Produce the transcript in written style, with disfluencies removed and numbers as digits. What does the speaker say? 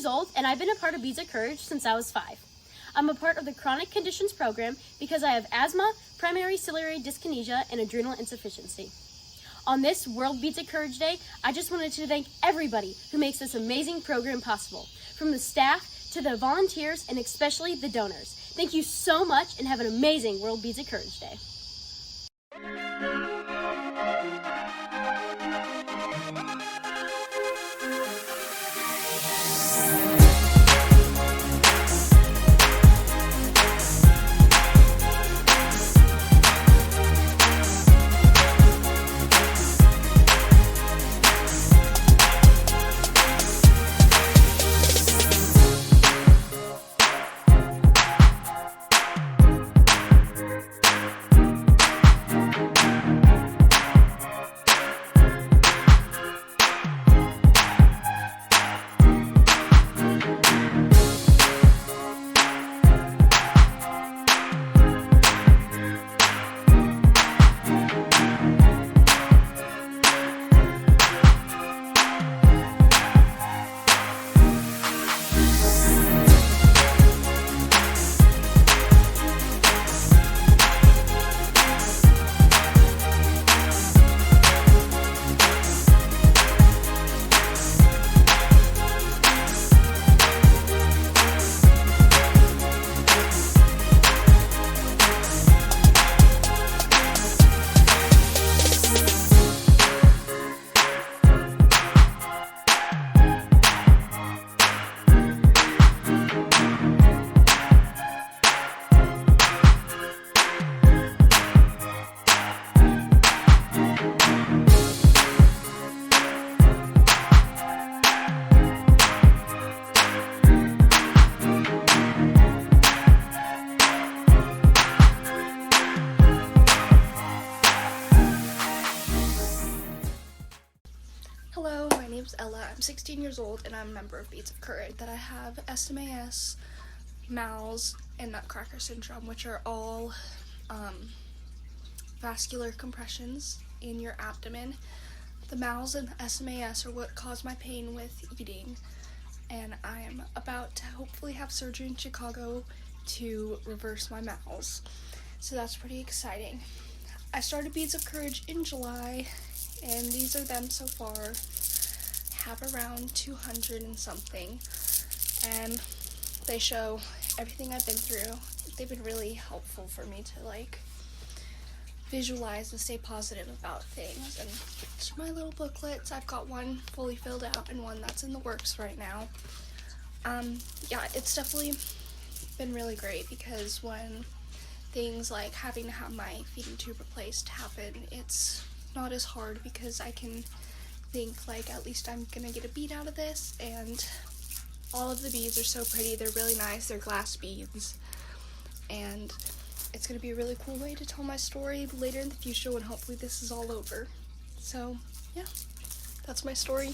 old, and I've been a part of Beads of Courage since I was 5. I'm a part of the Chronic Conditions program because I have asthma, primary ciliary dyskinesia, and adrenal insufficiency. On this World Beads of Courage Day, I just wanted to thank everybody who makes this amazing program possible, from the staff to the volunteers and especially the donors. Thank you so much and have an amazing World Beads of Courage Day. Hello, my name's Ella. I'm 16 years old and I'm a member of Beads of Courage. That I have SMAS, MALS, and Nutcracker syndrome, which are all vascular compressions in your abdomen. The MALS and SMAS are what cause my pain with eating, and I am about to hopefully have surgery in Chicago to reverse my MALS. So that's pretty exciting. I started Beads of Courage in July, and these are them so far. Have around 200 and something, and they show everything I've been through. They've been really helpful for me to visualize and stay positive about things. And it's my little booklets. I've got one fully filled out and one that's in the works right now. Yeah, it's definitely been really great, because when things like having to have my feeding tube replaced happen, it's not as hard, because I can think at least I'm gonna get a bead out of this. And all of the beads are so pretty. They're really nice. They're glass beads, and it's gonna be a really cool way to tell my story later in the future when hopefully this is all over. So yeah, that's my story.